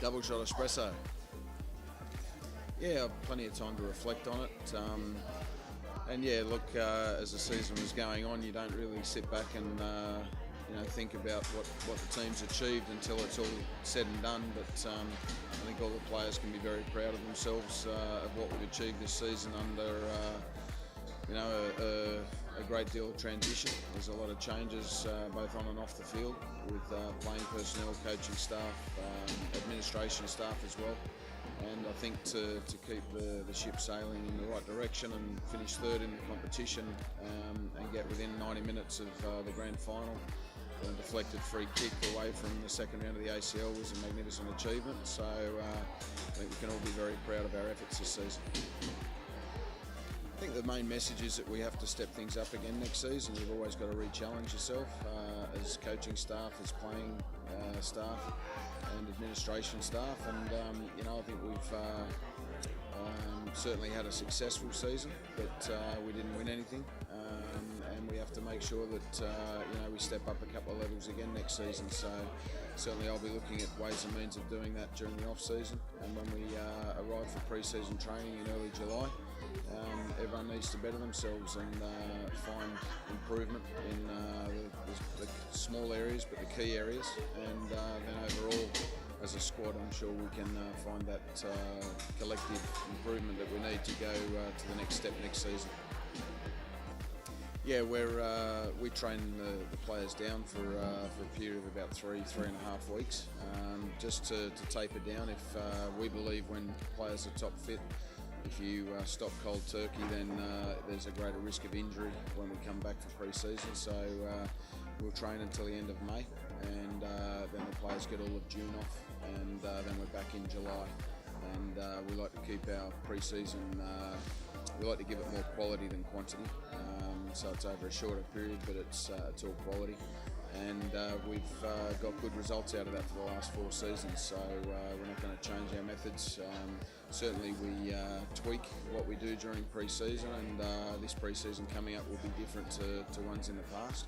Double shot espresso. Yeah, plenty of time to reflect on it. And yeah, look, as the season was going on, you don't really sit back and think about what the team's achieved until it's all said and done. But I think all the players can be very proud of themselves of what we've achieved this season under a great deal of transition. There's a lot of changes both on and off the field with playing personnel, coaching staff, administration staff as well. And I think to keep the ship sailing in the right direction and finish third in the competition and get within 90 minutes of the grand final, a deflected free kick away from the second round of the ACL was a magnificent achievement. So I think we can all be very proud of our efforts this season. I think the main message is that we have to step things up again next season. You've always got to re-challenge yourself as coaching staff, as playing staff and administration staff, and I think we've certainly had a successful season, but we didn't win anything, and we have to make sure that we step up a couple of levels again next season. So certainly I'll be looking at ways and means of doing that during the off season, and when we arrive for pre-season training in early July, everyone needs to better themselves and find improvement in the small areas, but the key areas, and then overall as a squad I'm sure we can find that collective improvement that we need to go to the next step next season. Yeah, we train the players down for a period of about three and a half weeks, just to taper down. If we believe when players are top fit, if you stop cold turkey, then there's a greater risk of injury when we come back for pre-season. So we'll train until the end of May, and then the players get all of June off, and then we're back in July. And we like to keep our pre-season, we like to give it more quality than quantity. So it's over a shorter period, but it's all quality. And we've got good results out of that for the last 4 seasons, so we're not going to change our methods. Certainly we tweak what we do during pre-season, and this pre-season coming up will be different to ones in the past,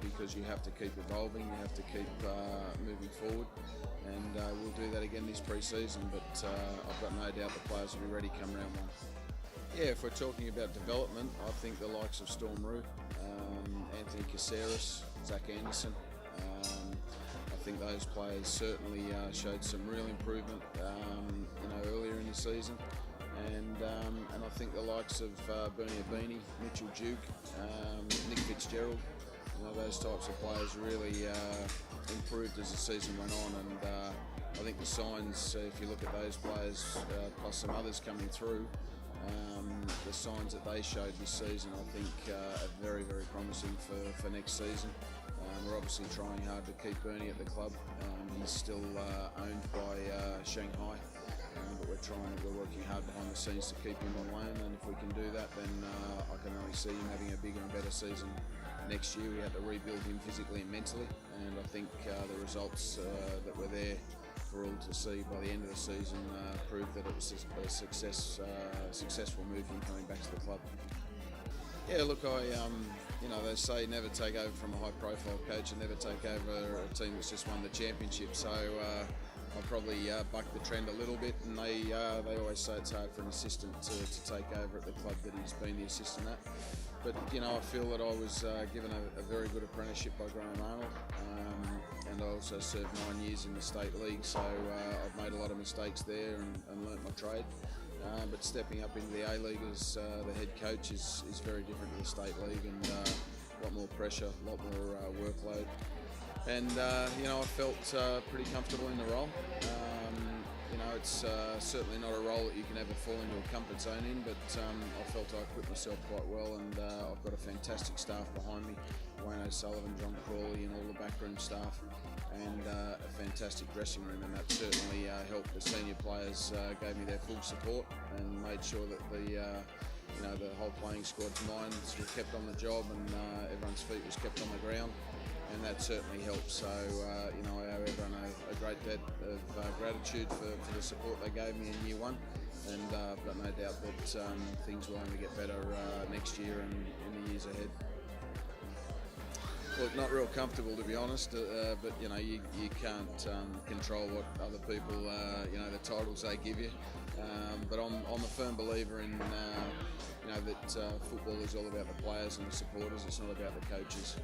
because you have to keep evolving, you have to keep moving forward, and we'll do that again this pre-season, but I've got no doubt the players will be ready come round 1. Yeah, if we're talking about development, I think the likes of Storm Roo, Anthony Caceres, Zach Anderson, I think those players certainly showed some real improvement earlier in the season, and I think the likes of Bernie Ibini, Mitchell Duke, Nick Fitzgerald, those types of players really improved as the season went on, and I think the signs, if you look at those players plus some others coming through, the signs that they showed this season I think are very, very promising for next season. We're obviously trying hard to keep Bernie at the club. He's still owned by Shanghai, but we're working hard behind the scenes to keep him on loan, and if we can do that, then I can only see him having a bigger and better season next year. We had to rebuild him physically and mentally, and I think the results that were there for all to see by the end of the season proved that it was a successful move him coming back to the club. Yeah, look, they say never take over from a high-profile coach and never take over a team that's just won the championship. So I'll probably buck the trend a little bit, and they always say it's hard for an assistant to take over at the club that he's been the assistant at. But I feel that I was given a very good apprenticeship by Graham Arnold, and I also served 9 years in the state league. So I've made a lot of mistakes there and learnt my trade. But stepping up into the A-League as the head coach is very different to the state league, and a lot more pressure, a lot more workload. And I felt pretty comfortable in the role. It's certainly not a role that you can ever fall into a comfort zone in, but I felt I equipped myself quite well, and I've got a fantastic staff behind me, Wayne O'Sullivan, John Crawley and all the backroom staff, and a fantastic dressing room, and that certainly helped. The senior players gave me their full support and made sure that the whole playing squad's minds were kept on the job, and everyone's feet was kept on the ground, and that certainly helps. So I owe everyone a great debt of gratitude for the support they gave me in year 1, and I've got no doubt that things will only get better next year and in the years ahead. Look, not real comfortable to be honest, but you can't control what other people, the titles they give you. But I'm a firm believer in that football is all about the players and the supporters. It's not about the coaches.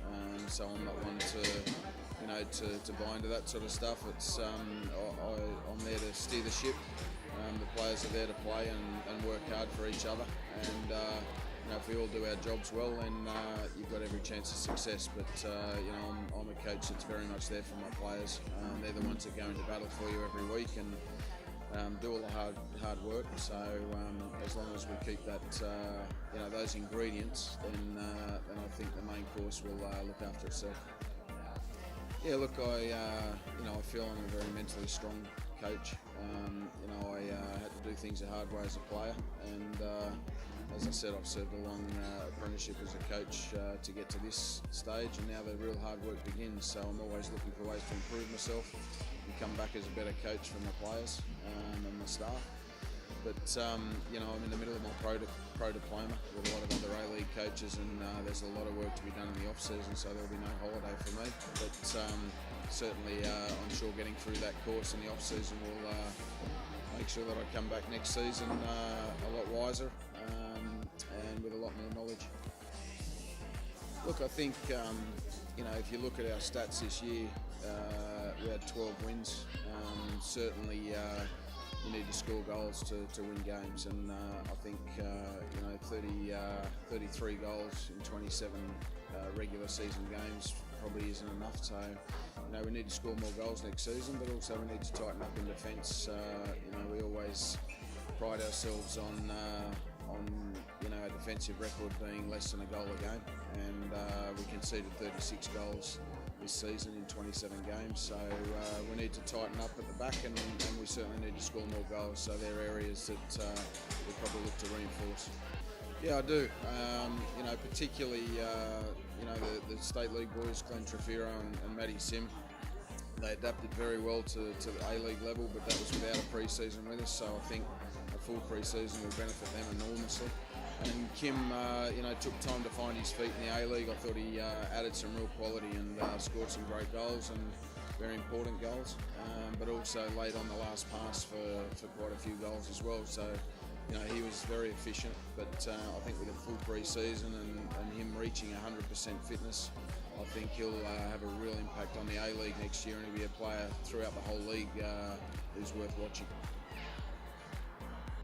So I'm not one to buy into that sort of stuff. It's I'm there to steer the ship. The players are there to play and work hard for each other. And if we all do our jobs well, then you've got every chance of success. But I'm a coach that's very much there for my players. They're the ones that go into battle for you every week and do all the hard work. So as long as we keep that, those ingredients, then I think the main course will look after itself. Yeah, look, I feel I'm a very mentally strong coach. I had to do things the hard way as a player, and as I said, I've served a long apprenticeship as a coach to get to this stage, and now the real hard work begins. So I'm always looking for ways to improve myself and come back as a better coach for my players and my staff. But I'm in the middle of my pro diploma with a lot of other A-League coaches, and there's a lot of work to be done in the off-season, so there'll be no holiday for me. But certainly, I'm sure getting through that course in the off-season will make sure that I come back next season a lot wiser and with a lot more knowledge. Look, I think if you look at our stats this year, we had 12 wins. Certainly, you need to score goals to win games, and I think 33 goals in 27 regular season games probably isn't enough. So we need to score more goals next season, but also we need to tighten up in defence. We always pride ourselves on our defensive record being less than a goal a game, and we conceded 36 goals this season in 27 games, so we need to tighten up at the back, and we certainly need to score more goals. So there are areas that we probably look to reinforce. Yeah, I do. Particularly the State League boys, Glenn Trefiro and Matty Sim. They adapted very well to the A-League level, but that was without a pre-season with us. So I think a full pre-season will benefit them enormously. And Kim, took time to find his feet in the A-League. I thought he added some real quality and scored some great goals and very important goals, but also laid on the last pass for quite a few goals as well. So, he was very efficient, but I think with a full pre-season and him reaching 100% fitness, I think he'll have a real impact on the A-League next year, and he'll be a player throughout the whole league who's worth watching.